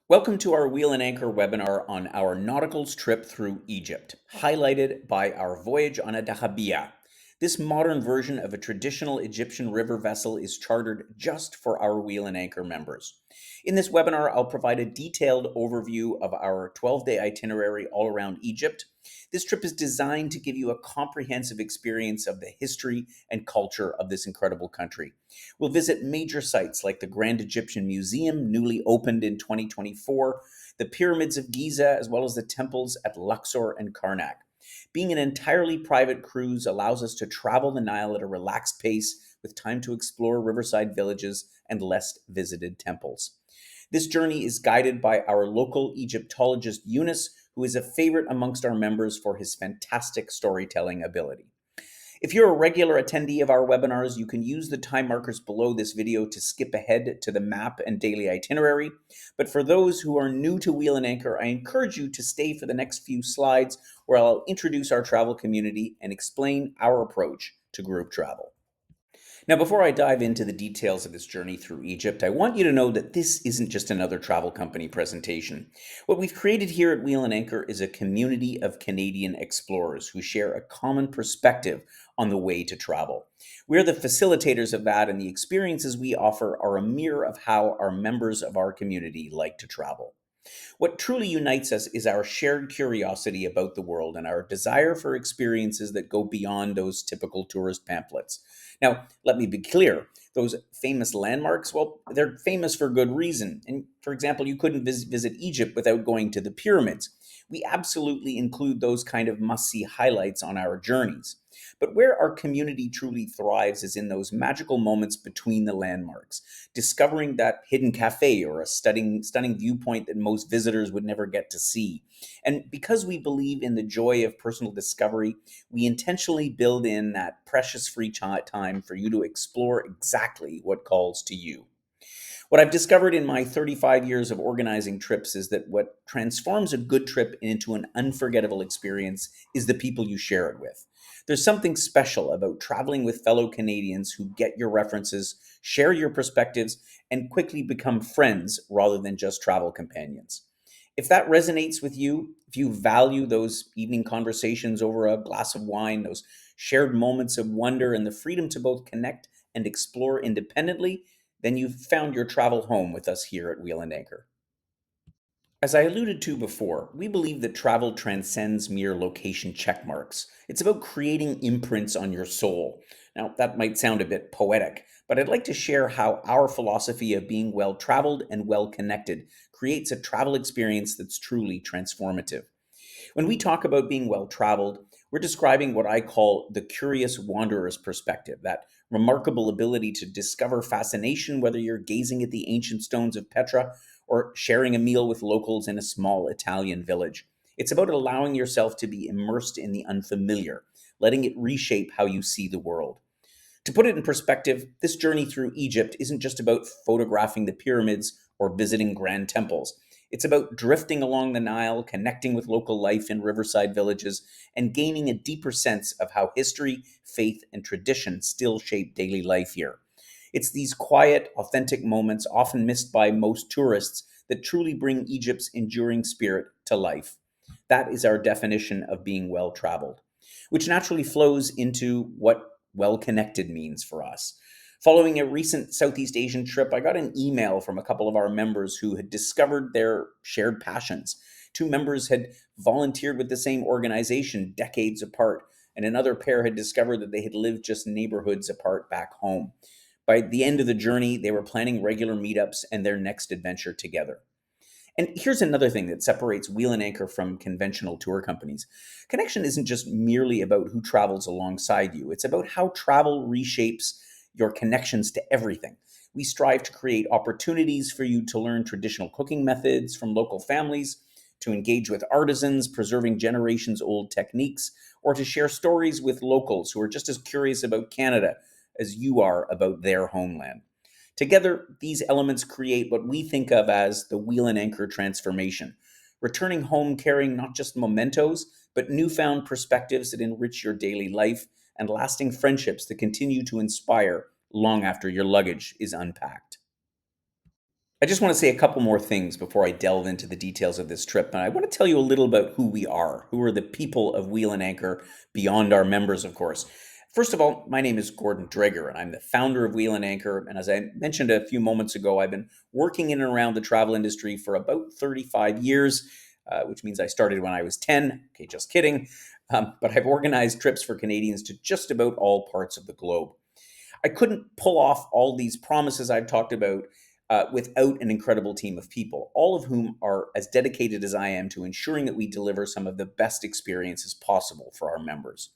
Welcome to our Wheel and Anchor webinar on our nauticals trip through Egypt, highlighted by our voyage on a Dahabiya. This modern version of a traditional Egyptian river vessel is chartered just for our Wheel and Anchor members. In this webinar, I'll provide a detailed overview of our 12-day itinerary all around Egypt. This trip is designed to give you a comprehensive experience of the history and culture of this incredible country. We'll visit major sites like the Grand Egyptian Museum, newly opened in 2024, the pyramids of Giza, as well as the temples at Luxor and Karnak. Being an entirely private cruise allows us to travel the Nile at a relaxed pace with time to explore riverside villages and less visited temples. This journey is guided by our local Egyptologist Eunice, who is a favorite amongst our members for his fantastic storytelling ability. If you're a regular attendee of our webinars, you can use the time markers below this video to skip ahead to the map and daily itinerary. But for those who are new to Wheel and Anchor, I encourage you to stay for the next few slides where I'll introduce our travel community and explain our approach to group travel. Now, before I dive into the details of this journey through Egypt, I want you to know that this isn't just another travel company presentation. What we've created here at Wheel and Anchor is a community of Canadian explorers who share a common perspective on the way to travel. We're the facilitators of that, and the experiences we offer are a mirror of how our members of our community like to travel. What truly unites us is our shared curiosity about the world and our desire for experiences that go beyond those typical tourist pamphlets. Now, let me be clear. Those famous landmarks, well, they're famous for good reason. And for example, you couldn't visit Egypt without going to the pyramids. We absolutely include those kind of must-see highlights on our journeys. But where our community truly thrives is in those magical moments between the landmarks, discovering that hidden cafe or a stunning viewpoint that most visitors would never get to see. And because we believe in the joy of personal discovery, we intentionally build in that precious free time for you to explore exactly what calls to you. What I've discovered in my 35 years of organizing trips is that what transforms a good trip into an unforgettable experience is the people you share it with. There's something special about traveling with fellow Canadians who get your references, share your perspectives, and quickly become friends rather than just travel companions. If that resonates with you, if you value those evening conversations over a glass of wine, those shared moments of wonder, and the freedom to both connect and explore independently, then you've found your travel home with us here at Wheel and Anchor. As I alluded to before, we believe that travel transcends mere location checkmarks. It's about creating imprints on your soul. Now, that might sound a bit poetic, but I'd like to share how our philosophy of being well traveled and well connected creates a travel experience that's truly transformative. When we talk about being well traveled, we're describing what I call the curious wanderer's perspective, that remarkable ability to discover fascination, whether you're gazing at the ancient stones of Petra or sharing a meal with locals in a small Italian village. It's about allowing yourself to be immersed in the unfamiliar, letting it reshape how you see the world. To put it in perspective, this journey through Egypt isn't just about photographing the pyramids or visiting grand temples. It's about drifting along the Nile, connecting with local life in riverside villages, and gaining a deeper sense of how history, faith, and tradition still shape daily life here. It's these quiet, authentic moments, often missed by most tourists, that truly bring Egypt's enduring spirit to life. That is our definition of being well traveled, which naturally flows into what well connected means for us. Following a recent Southeast Asian trip, I got an email from a couple of our members who had discovered their shared passions. Two members had volunteered with the same organization decades apart, and another pair had discovered that they had lived just neighborhoods apart back home. By the end of the journey, they were planning regular meetups and their next adventure together. And here's another thing that separates Wheel and Anchor from conventional tour companies. Connection isn't just merely about who travels alongside you, it's about how travel reshapes your connections to everything. We strive to create opportunities for you to learn traditional cooking methods from local families, to engage with artisans preserving generations old techniques, or to share stories with locals who are just as curious about Canada as you are about their homeland. Together, these elements create what we think of as the Wheel and Anchor transformation, returning home carrying not just mementos, but newfound perspectives that enrich your daily life and lasting friendships that continue to inspire long after your luggage is unpacked. I just want to say a couple more things before I delve into the details of this trip. And I want to tell you a little about who we are, who are the people of Wheel and Anchor, beyond our members, of course. First of all, my name is Gordon Dreger, and I'm the founder of Wheel and Anchor. And as I mentioned a few moments ago, I've been working in and around the travel industry for about 35 years, which means I started when I was 10. Okay, just kidding. But I've organized trips for Canadians to just about all parts of the globe. I couldn't pull off all these promises I've talked about without an incredible team of people, all of whom are as dedicated as I am to ensuring that we deliver some of the best experiences possible for our members.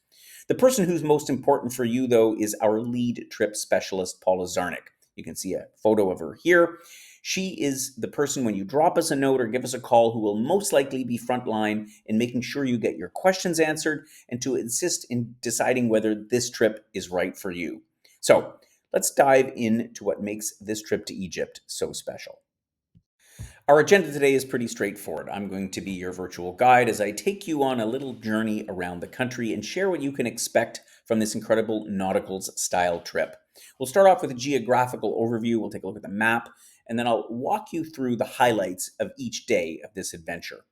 The person who's most important for you, though, is our lead trip specialist, Paula Zarnick. You can see a photo of her here. She is the person, when you drop us a note or give us a call, who will most likely be frontline in making sure you get your questions answered and to assist in deciding whether this trip is right for you. So let's dive into what makes this trip to Egypt so special. Our agenda today is pretty straightforward. I'm going to be your virtual guide as I take you on a little journey around the country and share what you can expect from this incredible nauticals style trip. We'll start off with a geographical overview. We'll take a look at the map, and then I'll walk you through the highlights of each day of this adventure.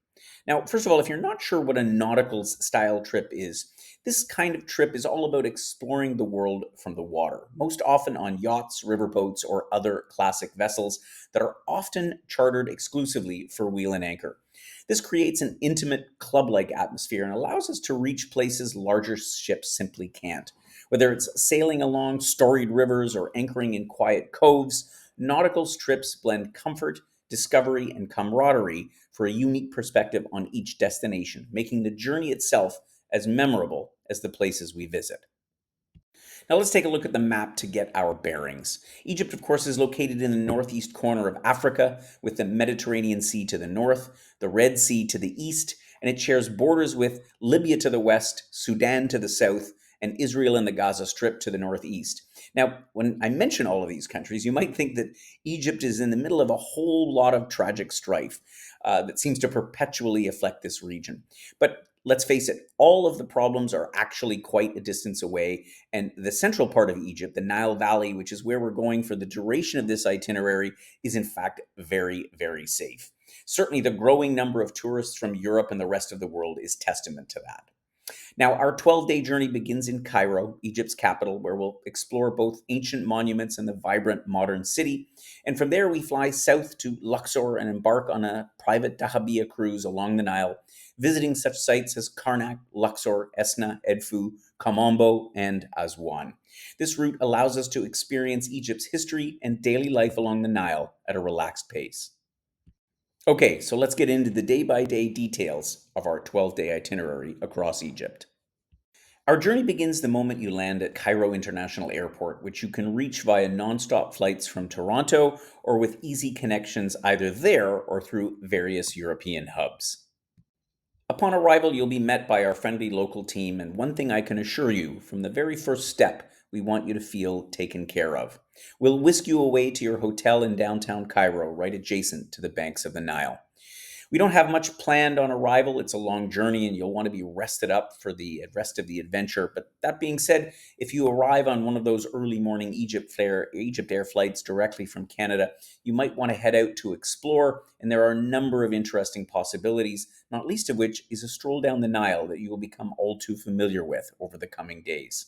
Now, first of all, if you're not sure what a nauticals style trip is, this kind of trip is all about exploring the world from the water, most often on yachts, riverboats, or other classic vessels that are often chartered exclusively for Wheel and Anchor. This creates an intimate, club like atmosphere and allows us to reach places larger ships simply can't. Whether it's sailing along storied rivers or anchoring in quiet coves, nauticals trips blend comfort, discovery, and camaraderie for a unique perspective on each destination, making the journey itself as memorable as the places we visit. Now let's take a look at the map to get our bearings. Egypt, of course, is located in the northeast corner of Africa, with the Mediterranean Sea to the north, the Red Sea to the east, and it shares borders with Libya to the west, Sudan to the south, and Israel and the Gaza Strip to the northeast. Now, when I mention all of these countries, you might think that Egypt is in the middle of a whole lot of tragic strife that seems to perpetually afflict this region. But let's face it, all of the problems are actually quite a distance away, and the central part of Egypt, the Nile Valley, which is where we're going for the duration of this itinerary, is in fact very, very safe. Certainly, the growing number of tourists from Europe and the rest of the world is testament to that. Now, our 12-day journey begins in Cairo, Egypt's capital, where we'll explore both ancient monuments and the vibrant modern city. And from there, we fly south to Luxor and embark on a private Dahabiya cruise along the Nile, visiting such sites as Karnak, Luxor, Esna, Edfu, Kamombo, and Aswan. This route allows us to experience Egypt's history and daily life along the Nile at a relaxed pace. Okay, so let's get into the day by day details of our 12-day itinerary across Egypt. Our journey begins the moment you land at Cairo International Airport, which you can reach via nonstop flights from Toronto or with easy connections either there or through various European hubs. Upon arrival, you'll be met by our friendly local team, and one thing I can assure you from the very first step, we want you to feel taken care of. We'll whisk you away to your hotel in downtown Cairo, right adjacent to the banks of the Nile. We don't have much planned on arrival. It's a long journey and you'll want to be rested up for the rest of the adventure. But that being said, if you arrive on one of those early morning Egypt Air flights directly from Canada, you might want to head out to explore. And there are a number of interesting possibilities, not least of which is a stroll down the Nile that you will become all too familiar with over the coming days.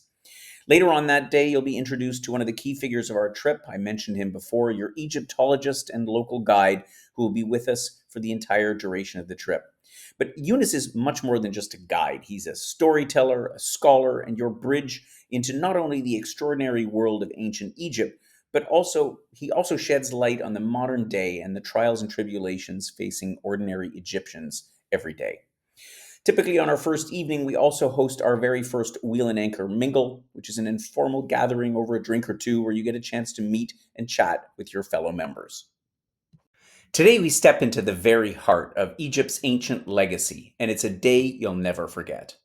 Later on that day, you'll be introduced to one of the key figures of our trip. I mentioned him before, your Egyptologist and local guide who will be with us for the entire duration of the trip. But Eunice is much more than just a guide. He's a storyteller, a scholar, and your bridge into not only the extraordinary world of ancient Egypt, but he also sheds light on the modern day and the trials and tribulations facing ordinary Egyptians every day. Typically, on our first evening, we also host our very first Wheel and Anchor Mingle, which is an informal gathering over a drink or two where you get a chance to meet and chat with your fellow members. Today, we step into the very heart of Egypt's ancient legacy, and it's a day you'll never forget.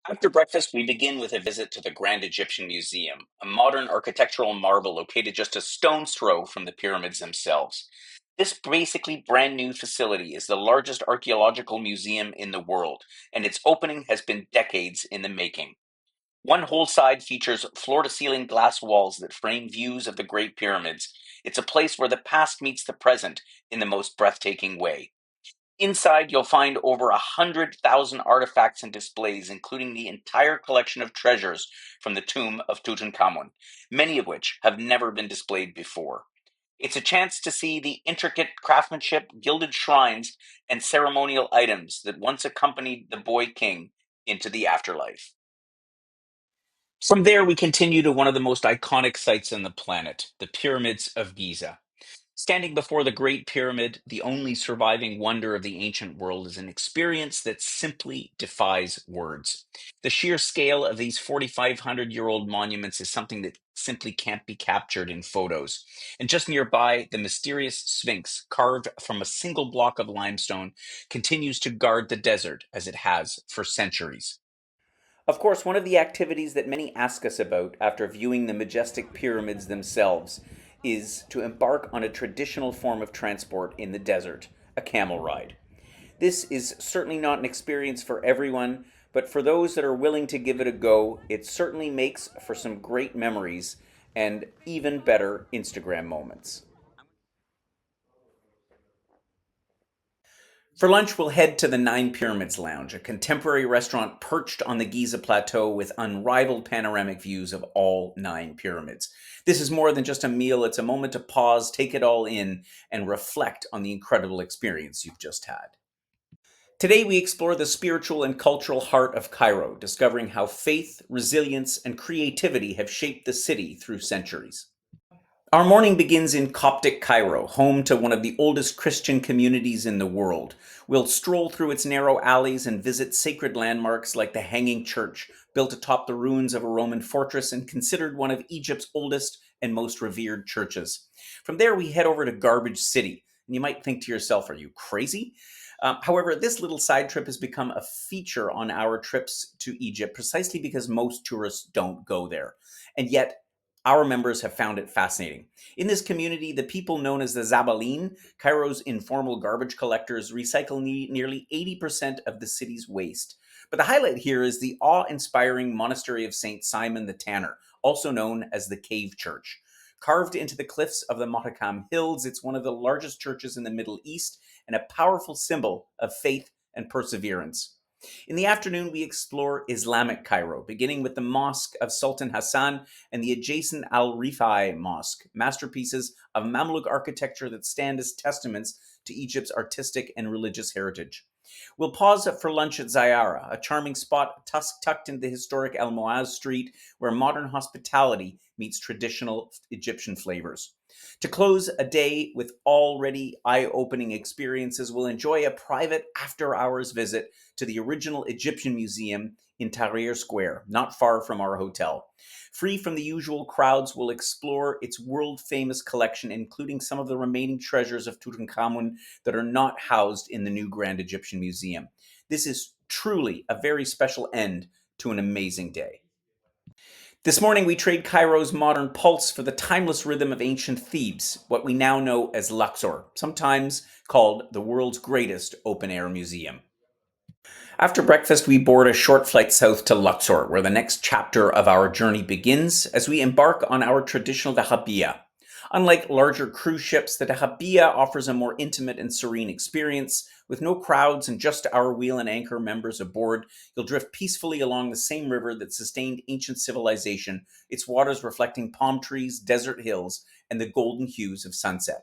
After breakfast, we begin with a visit to the Grand Egyptian Museum, a modern architectural marvel located just a stone's throw from the pyramids themselves. This basically brand new facility is the largest archaeological museum in the world, and its opening has been decades in the making. One whole side features floor to ceiling glass walls that frame views of the Great Pyramids, It's a place where the past meets the present in the most breathtaking way. Inside, you'll find over 100,000 artifacts and displays, including the entire collection of treasures from the tomb of Tutankhamun, many of which have never been displayed before. It's a chance to see the intricate craftsmanship, gilded shrines, and ceremonial items that once accompanied the boy king into the afterlife. From there, we continue to one of the most iconic sites on the planet, the Pyramids of Giza. Standing before the Great Pyramid, the only surviving wonder of the ancient world, is an experience that simply defies words. The sheer scale of these 4,500-year-old monuments is something that simply can't be captured in photos. And just nearby, the mysterious Sphinx, carved from a single block of limestone, continues to guard the desert as it has for centuries. Of course, one of the activities that many ask us about after viewing the majestic pyramids themselves is to embark on a traditional form of transport in the desert, a camel ride. This is certainly not an experience for everyone, but for those that are willing to give it a go, it certainly makes for some great memories and even better Instagram moments. For lunch, we'll head to the Nine Pyramids Lounge, a contemporary restaurant perched on the Giza Plateau with unrivaled panoramic views of all nine pyramids. This is more than just a meal, it's a moment to pause, take it all in, and reflect on the incredible experience you've just had. Today, we explore the spiritual and cultural heart of Cairo, discovering how faith, resilience, and creativity have shaped the city through centuries. Our morning begins in Coptic Cairo, home to one of the oldest Christian communities in the world. We'll stroll through its narrow alleys and visit sacred landmarks like the Hanging Church, built atop the ruins of a Roman fortress and considered one of Egypt's oldest and most revered churches. From there, we head over to Garbage City. And you might think to yourself, are you crazy? However, this little side trip has become a feature on our trips to Egypt precisely because most tourists don't go there. And yet, our members have found it fascinating. In this community, the people known as the Zabalin, Cairo's informal garbage collectors, recycle nearly 80% of the city's waste. But the highlight here is the awe-inspiring monastery of St. Simon the Tanner, also known as the Cave Church. Carved into the cliffs of the Motakam Hills, it's one of the largest churches in the Middle East and a powerful symbol of faith and perseverance. In the afternoon, we explore Islamic Cairo, beginning with the Mosque of Sultan Hassan and the adjacent Al Rifai Mosque, masterpieces of Mamluk architecture that stand as testaments to Egypt's artistic and religious heritage. We'll pause for lunch at Zayara, a charming spot tucked into the historic El Moaz Street, where modern hospitality meets traditional Egyptian flavors. To close a day with already eye-opening experiences, we'll enjoy a private after-hours visit to the original Egyptian Museum in Tahrir Square, not far from our hotel. Free from the usual crowds, we'll explore its world-famous collection, including some of the remaining treasures of Tutankhamun that are not housed in the new Grand Egyptian Museum. This is truly a very special end to an amazing day. This morning, we trade Cairo's modern pulse for the timeless rhythm of ancient Thebes, what we now know as Luxor, sometimes called the world's greatest open-air museum. After breakfast, we board a short flight south to Luxor, where the next chapter of our journey begins as we embark on our traditional Dahabiya. Unlike larger cruise ships, the Dahabiya offers a more intimate and serene experience. With no crowds and just our wheel and anchor members aboard, you'll drift peacefully along the same river that sustained ancient civilization, its waters reflecting palm trees, desert hills, and the golden hues of sunset.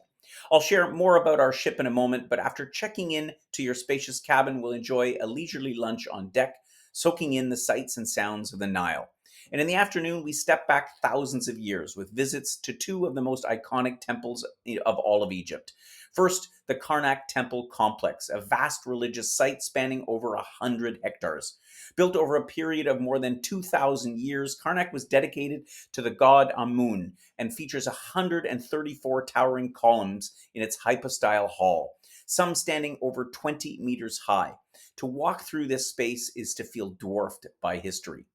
I'll share more about our ship in a moment, but after checking in to your spacious cabin, we'll enjoy a leisurely lunch on deck, soaking in the sights and sounds of the Nile. And in the afternoon, we step back thousands of years with visits to two of the most iconic temples of all of Egypt. First, the Karnak Temple Complex, a vast religious site spanning over 100 hectares. Built over a period of more than 2,000 years, Karnak was dedicated to the god Amun and features 134 towering columns in its hypostyle hall, some standing over 20 meters high. To walk through this space is to feel dwarfed by history.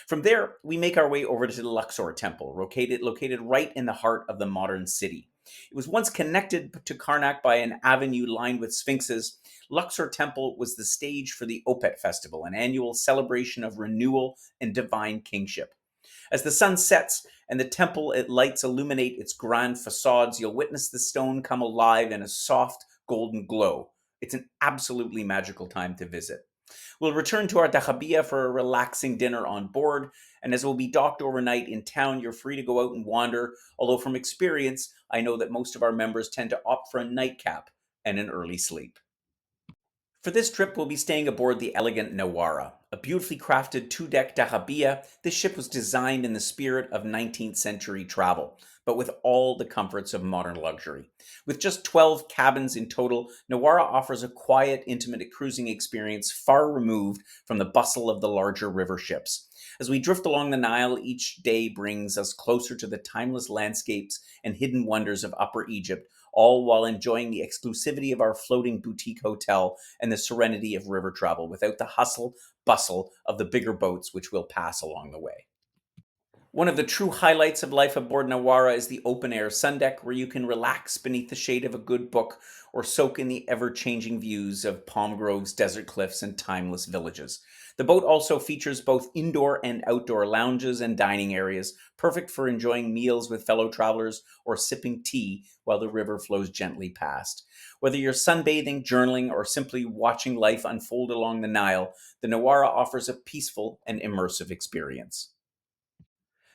From there, we make our way over to the Luxor Temple, located right in the heart of the modern city. It was once connected to Karnak by an avenue lined with sphinxes. Luxor Temple was the stage for the Opet Festival, an annual celebration of renewal and divine kingship. As the sun sets and the temple it lights illuminate its grand facades, you'll witness the stone come alive in a soft golden glow. It's an absolutely magical time to visit. We'll return to our Dahabiya for a relaxing dinner on board, and as we'll be docked overnight in town, you're free to go out and wander, although from experience, I know that most of our members tend to opt for a nightcap and an early sleep. For this trip, we'll be staying aboard the elegant Nawara, a beautifully crafted two-deck dahabiya. This ship was designed in the spirit of 19th century travel, but with all the comforts of modern luxury. With just 12 cabins in total, Nawara offers a quiet, intimate cruising experience far removed from the bustle of the larger river ships. As we drift along the Nile, each day brings us closer to the timeless landscapes and hidden wonders of Upper Egypt, all while enjoying the exclusivity of our floating boutique hotel and the serenity of river travel without the hustle, bustle of the bigger boats which we'll pass along the way. One of the true highlights of life aboard Nawara is the open air sun deck, where you can relax beneath the shade of a good book or soak in the ever changing views of palm groves, desert cliffs, and timeless villages. The boat also features both indoor and outdoor lounges and dining areas, perfect for enjoying meals with fellow travelers or sipping tea while the river flows gently past. Whether you're sunbathing, journaling, or simply watching life unfold along the Nile, the Nawara offers a peaceful and immersive experience.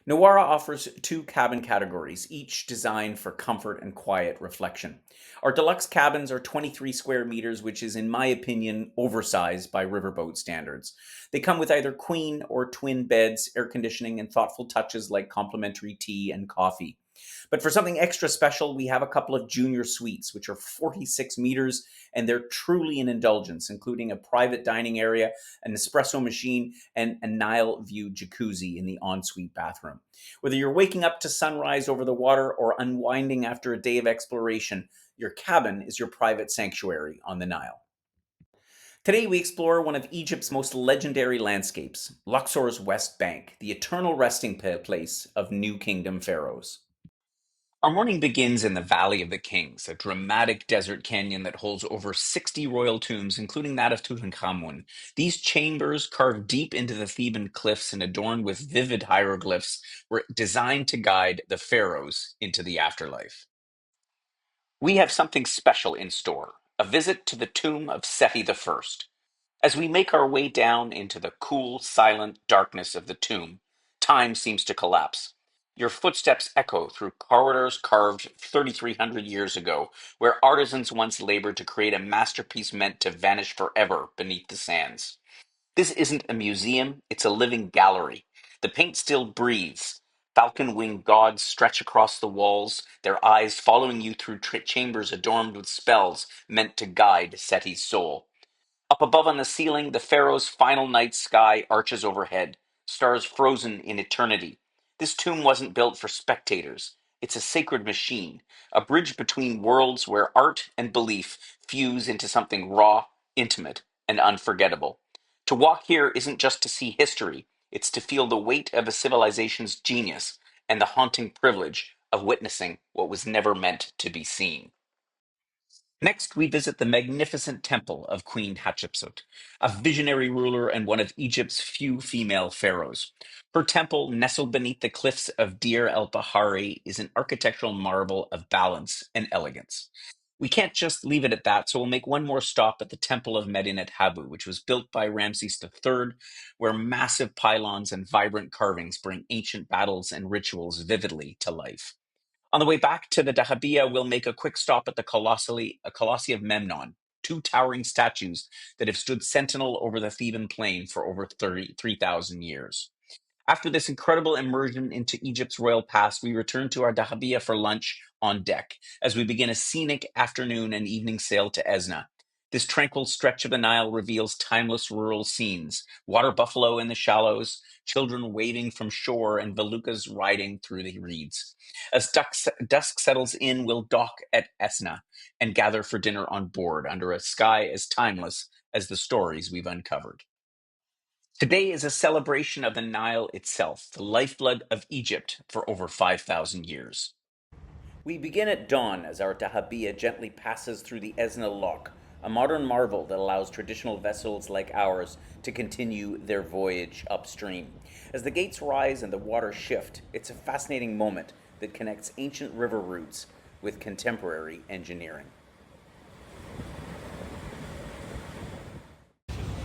Nawara offers two cabin categories, each designed for comfort and quiet reflection. Our deluxe cabins are 23 square meters, which is, in my opinion, oversized by riverboat standards. They come with either queen or twin beds, air conditioning, and thoughtful touches like complimentary tea and coffee. But for something extra special, we have a couple of junior suites, which are 46 meters, and they're truly an indulgence, including a private dining area, an espresso machine, and a Nile view jacuzzi in the ensuite bathroom. Whether you're waking up to sunrise over the water or unwinding after a day of exploration, your cabin is your private sanctuary on the Nile. Today, we explore one of Egypt's most legendary landscapes, Luxor's West Bank, the eternal resting place of New Kingdom pharaohs. Our morning begins in the Valley of the Kings, a dramatic desert canyon that holds over 60 royal tombs, including that of Tutankhamun. These chambers, carved deep into the Theban cliffs and adorned with vivid hieroglyphs, were designed to guide the pharaohs into the afterlife. We have something special in store, a visit to the tomb of Seti I. As we make our way down into the cool, silent darkness of the tomb, time seems to collapse. Your footsteps echo through corridors carved 3,300 years ago, where artisans once labored to create a masterpiece meant to vanish forever beneath the sands. This isn't a museum, it's a living gallery. The paint still breathes. Falcon winged gods stretch across the walls, their eyes following you through chambers adorned with spells meant to guide Seti's soul. Up above on the ceiling, the pharaoh's final night sky arches overhead, stars frozen in eternity. This tomb wasn't built for spectators. It's a sacred machine, a bridge between worlds where art and belief fuse into something raw, intimate, and unforgettable. To walk here isn't just to see history, it's to feel the weight of a civilization's genius and the haunting privilege of witnessing what was never meant to be seen. Next, we visit the magnificent temple of Queen Hatshepsut, a visionary ruler and one of Egypt's few female pharaohs. Her temple, nestled beneath the cliffs of Deir el Bahari, is an architectural marvel of balance and elegance. We can't just leave it at that, so we'll make one more stop at the Temple of Medinet Habu, which was built by Ramses III, where massive pylons and vibrant carvings bring ancient battles and rituals vividly to life. On the way back to the Dahabiya, we'll make a quick stop at the Colossi of Memnon, two towering statues that have stood sentinel over the Theban plain for over 3,000 years. After this incredible immersion into Egypt's royal past, we return to our dahabiya for lunch on deck as we begin a scenic afternoon and evening sail to Esna. This tranquil stretch of the Nile reveals timeless rural scenes, water buffalo in the shallows, children waving from shore, and feluccas riding through the reeds. As dusk settles in, we'll dock at Esna and gather for dinner on board under a sky as timeless as the stories we've uncovered. Today is a celebration of the Nile itself, the lifeblood of Egypt for over 5,000 years. We begin at dawn as our dahabiya gently passes through the Esna Loch, a modern marvel that allows traditional vessels like ours to continue their voyage upstream. As the gates rise and the waters shift, it's a fascinating moment that connects ancient river routes with contemporary engineering.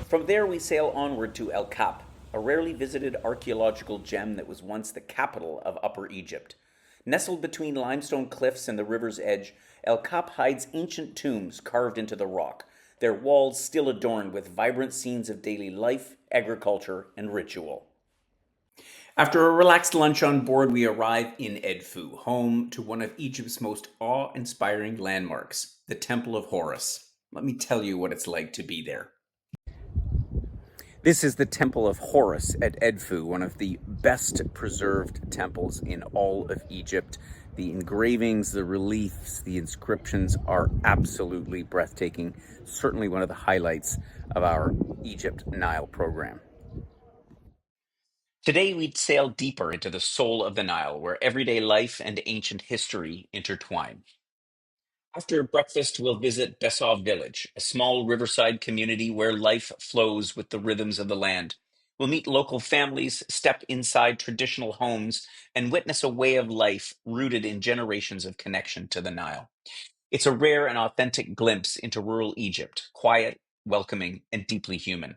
From there, we sail onward to El Kap, a rarely visited archaeological gem that was once the capital of Upper Egypt. Nestled between limestone cliffs and the river's edge, El Kap hides ancient tombs carved into the rock, their walls still adorned with vibrant scenes of daily life, agriculture, and ritual. After a relaxed lunch on board, we arrive in Edfu, home to one of Egypt's most awe inspiring landmarks, the Temple of Horus. Let me tell you what it's like to be there. This is the Temple of Horus at Edfu, one of the best preserved temples in all of Egypt. The engravings, the reliefs, the inscriptions are absolutely breathtaking. Certainly one of the highlights of our Egypt Nile program. Today, we'd sail deeper into the soul of the Nile, where everyday life and ancient history intertwine. After breakfast, we'll visit Bessav village, a small riverside community where life flows with the rhythms of the land. We'll meet local families, step inside traditional homes, and witness a way of life rooted in generations of connection to the Nile. It's a rare and authentic glimpse into rural Egypt, quiet, welcoming, and deeply human.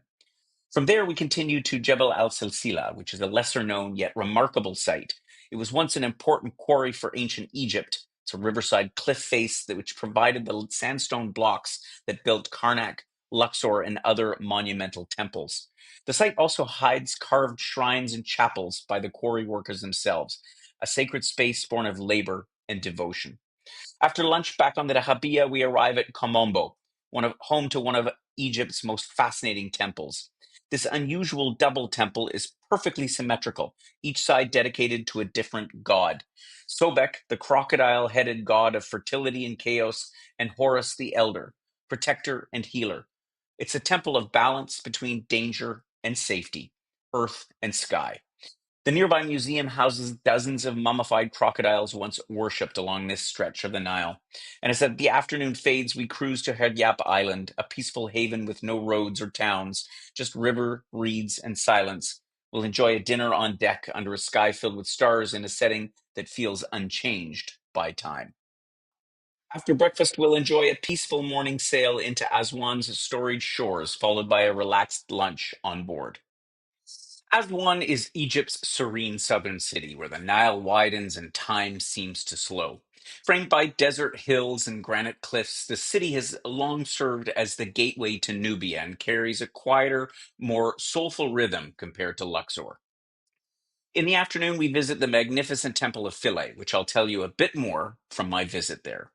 From there, we continued to Jebel al Silsila, which is a lesser known yet remarkable site. It was once an important quarry for ancient Egypt. It's a riverside cliff face which provided the sandstone blocks that built Karnak, Luxor, and other monumental temples. The site also hides carved shrines and chapels by the quarry workers themselves, a sacred space born of labor and devotion. After lunch back on the Dahabiya, we arrive at Komombo, home to one of Egypt's most fascinating temples. This unusual double temple is perfectly symmetrical, each side dedicated to a different god. Sobek, the crocodile headed god of fertility and chaos, and Horus the elder, protector and healer. It's a temple of balance between danger and safety, earth and sky. The nearby museum houses dozens of mummified crocodiles once worshipped along this stretch of the Nile. And as the afternoon fades, we cruise to Heryap Island, a peaceful haven with no roads or towns, just river, reeds, and silence. We'll enjoy a dinner on deck under a sky filled with stars in a setting that feels unchanged by time. After breakfast, we'll enjoy a peaceful morning sail into Aswan's storied shores, followed by a relaxed lunch on board. Aswan is Egypt's serene southern city where the Nile widens and time seems to slow. Framed by desert hills and granite cliffs, the city has long served as the gateway to Nubia and carries a quieter, more soulful rhythm compared to Luxor. In the afternoon, we visit the magnificent Temple of Philae, which I'll tell you a bit more from my visit there.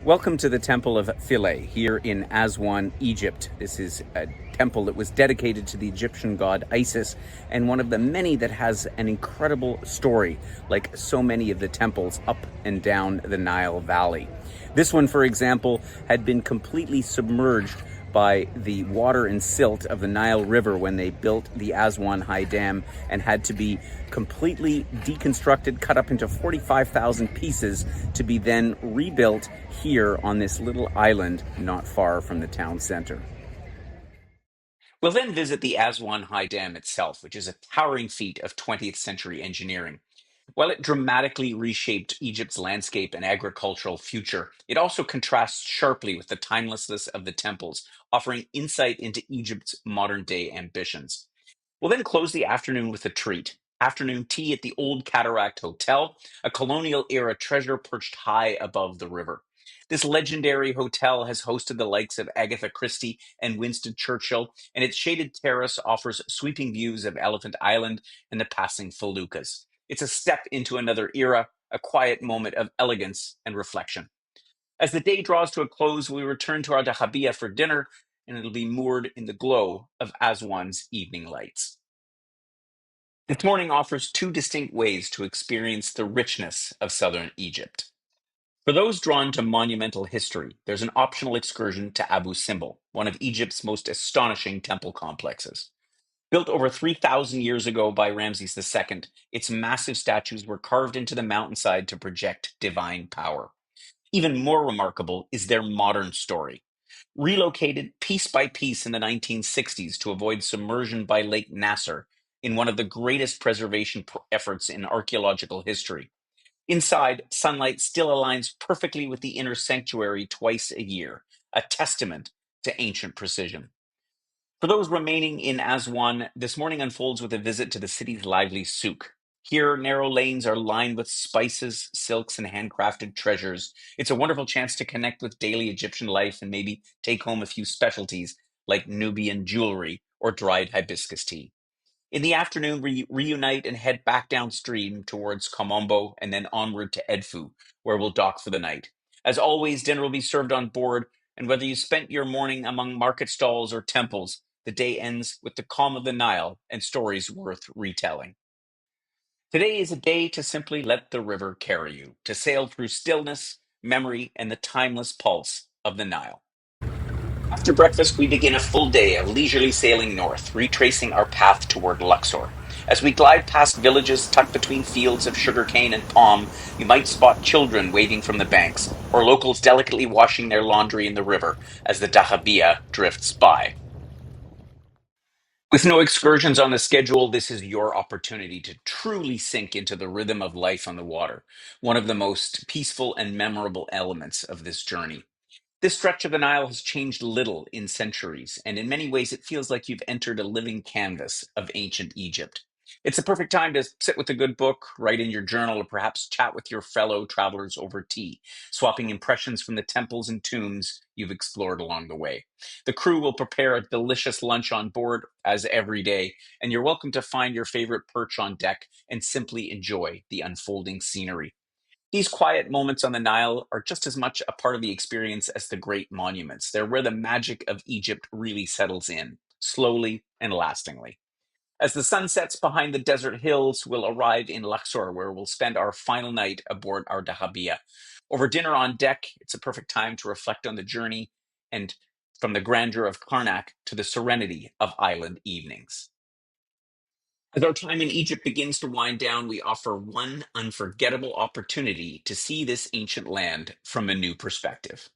Welcome to the Temple of Philae here in Aswan, Egypt. This is a temple that was dedicated to the Egyptian god Isis and one of the many that has an incredible story, like so many of the temples up and down the Nile Valley. This one, for example, had been completely submerged by the water and silt of the Nile River when they built the Aswan High Dam and had to be completely deconstructed, cut up into 45,000 pieces to be then rebuilt here on this little island not far from the town center. We'll then visit the Aswan High Dam itself, which is a towering feat of 20th century engineering. While it dramatically reshaped Egypt's landscape and agricultural future, it also contrasts sharply with the timelessness of the temples, offering insight into Egypt's modern day ambitions. We'll then close the afternoon with a treat. Afternoon tea at the Old Cataract Hotel, a colonial era treasure perched high above the river. This legendary hotel has hosted the likes of Agatha Christie and Winston Churchill, and its shaded terrace offers sweeping views of Elephant Island and the passing feluccas. It's a step into another era, a quiet moment of elegance and reflection. As the day draws to a close, we return to our dahabiya for dinner, and it'll be moored in the glow of Aswan's evening lights. This morning offers two distinct ways to experience the richness of southern Egypt. For those drawn to monumental history, there's an optional excursion to Abu Simbel, one of Egypt's most astonishing temple complexes. Built over 3,000 years ago by Ramses II, its massive statues were carved into the mountainside to project divine power. Even more remarkable is their modern story. relocated piece by piece in the 1960s to avoid submersion by Lake Nasser in one of the greatest preservation efforts in archaeological history. Inside, sunlight still aligns perfectly with the inner sanctuary twice a year, a testament to ancient precision. For those remaining in Aswan, this morning unfolds with a visit to the city's lively souk. Here, narrow lanes are lined with spices, silks, and handcrafted treasures. It's a wonderful chance to connect with daily Egyptian life and maybe take home a few specialties like Nubian jewelry or dried hibiscus tea. In the afternoon, we reunite and head back downstream towards Komombo and then onward to Edfu, where we'll dock for the night. As always, dinner will be served on board, and whether you spent your morning among market stalls or temples, the day ends with the calm of the Nile and stories worth retelling. Today is a day to simply let the river carry you, to sail through stillness, memory, and the timeless pulse of the Nile. After breakfast, we begin a full day of leisurely sailing north, retracing our path toward Luxor. As we glide past villages tucked between fields of sugarcane and palm, you might spot children waving from the banks, or locals delicately washing their laundry in the river as the Dahabiya drifts by. With no excursions on the schedule, this is your opportunity to truly sink into the rhythm of life on the water, one of the most peaceful and memorable elements of this journey. This stretch of the Nile has changed little in centuries, and in many ways it feels like you've entered a living canvas of ancient Egypt. It's the perfect time to sit with a good book, write in your journal, or perhaps chat with your fellow travelers over tea, swapping impressions from the temples and tombs you've explored along the way. The crew will prepare a delicious lunch on board, as every day, and you're welcome to find your favorite perch on deck and simply enjoy the unfolding scenery. These quiet moments on the Nile are just as much a part of the experience as the great monuments. They're where the magic of Egypt really settles in, slowly and lastingly. As the sun sets behind the desert hills, we'll arrive in Luxor, where we'll spend our final night aboard our Dahabiya. Over dinner on deck, it's a perfect time to reflect on the journey and from the grandeur of Karnak to the serenity of island evenings. As our time in Egypt begins to wind down, we offer one unforgettable opportunity to see this ancient land from a new perspective.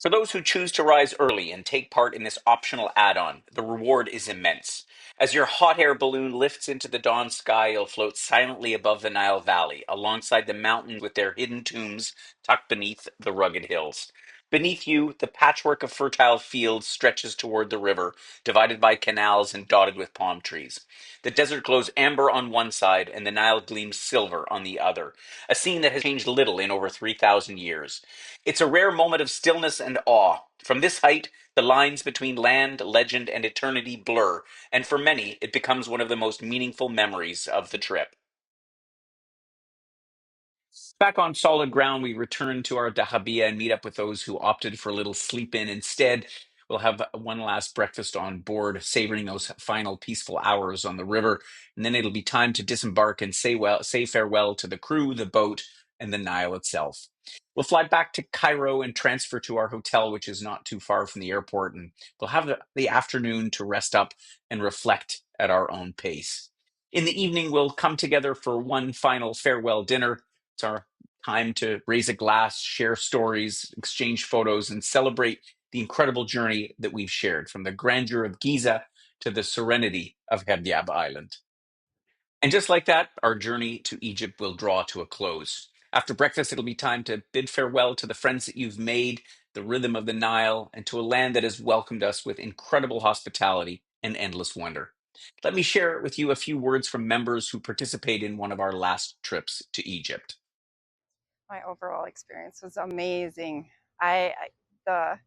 For those who choose to rise early and take part in this optional add on, the reward is immense. As your hot air balloon lifts into the dawn sky, you'll float silently above the Nile Valley, alongside the mountains with their hidden tombs tucked beneath the rugged hills. Beneath you, the patchwork of fertile fields stretches toward the river, divided by canals and dotted with palm trees. The desert glows amber on one side, and the Nile gleams silver on the other, a scene that has changed little in over 3,000 years. It's a rare moment of stillness and awe. From this height, the lines between land, legend, and eternity blur, and for many, it becomes one of the most meaningful memories of the trip. Back on solid ground, we return to our dahabiya and meet up with those who opted for a little sleep in instead. We'll have one last breakfast on board, savoring those final peaceful hours on the river, and then it'll be time to disembark and say farewell to the crew, the boat, and the Nile itself. We'll fly back to Cairo and transfer to our hotel, which is not too far from the airport, and we'll have the afternoon to rest up and reflect at our own pace. In the evening, we'll come together for one final farewell dinner. It's our time to raise a glass, share stories, exchange photos, and celebrate the incredible journey that we've shared from the grandeur of Giza to the serenity of Herdiab Island. And just like that, our journey to Egypt will draw to a close. After breakfast, it'll be time to bid farewell to the friends that you've made, the rhythm of the Nile, and to a land that has welcomed us with incredible hospitality and endless wonder. Let me share with you a few words from members who participate in one of our last trips to Egypt. My overall experience was amazing. The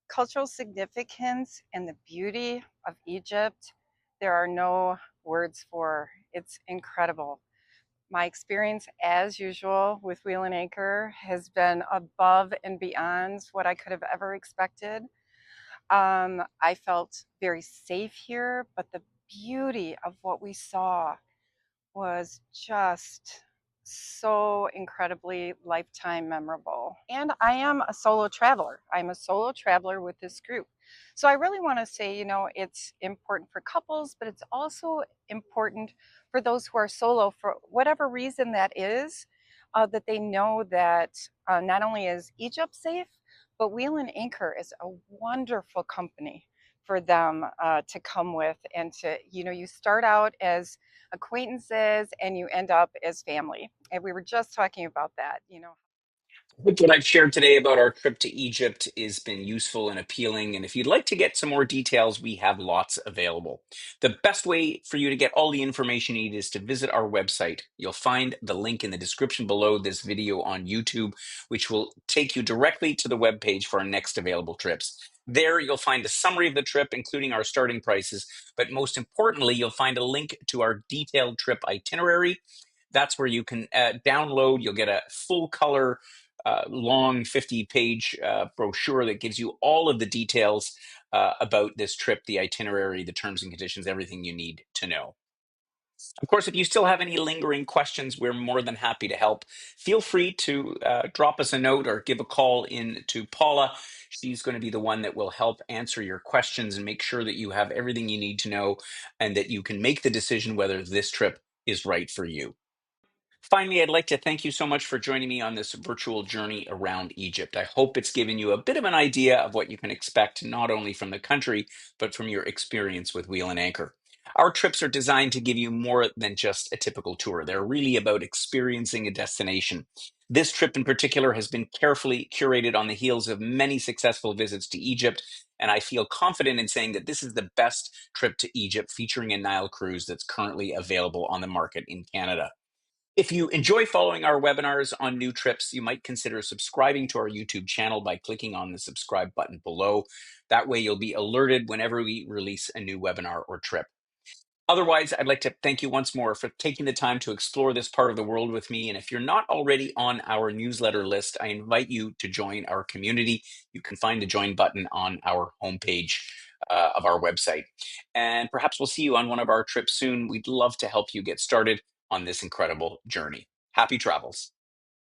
cultural significance and the beauty of Egypt, there are no words for. It's incredible. My experience, as usual, with Wheel and Anchor has been above and beyond what I could have ever expected. I felt very safe here, but the beauty of what we saw was just so incredibly lifetime memorable. And I am a solo traveler. I'm a solo traveler with this group. So I really want to say, it's important for couples, but it's also important for those who are solo for whatever reason that is, that they know that not only is Egypt safe, But Wheel and Anchor is a wonderful company for them to come with, and to, you start out as acquaintances and you end up as family. And we were just talking about that. Hope what I've shared today about our trip to Egypt has been useful and appealing. And if you'd like to get some more details, we have lots available. The best way for you to get all the information you need is to visit our website. You'll find the link in the description below this video on YouTube, which will take you directly to the webpage for our next available trips. There, you'll find a summary of the trip, including our starting prices. But most importantly, you'll find a link to our detailed trip itinerary. That's where you can download. You'll get a full color long 50-page brochure that gives you all of the details about this trip, the itinerary, the terms and conditions, everything you need to know. Of course, if you still have any lingering questions, we're more than happy to help. Feel free to drop us a note or give a call in to Paula. She's going to be the one that will help answer your questions and make sure that you have everything you need to know and that you can make the decision whether this trip is right for you. Finally, I'd like to thank you so much for joining me on this virtual journey around Egypt. I hope it's given you a bit of an idea of what you can expect, not only from the country, but from your experience with Wheel and Anchor. Our trips are designed to give you more than just a typical tour. They're really about experiencing a destination. This trip in particular has been carefully curated on the heels of many successful visits to Egypt, and I feel confident in saying that this is the best trip to Egypt featuring a Nile cruise that's currently available on the market in Canada. If you enjoy following our webinars on new trips, you might consider subscribing to our YouTube channel by clicking on the subscribe button below. That way you'll be alerted whenever we release a new webinar or trip. Otherwise, I'd like to thank you once more for taking the time to explore this part of the world with me. And if you're not already on our newsletter list, I invite you to join our community. You can find the join button on our homepage of our website. And perhaps we'll see you on one of our trips soon. We'd love to help you get started on this incredible journey. Happy travels.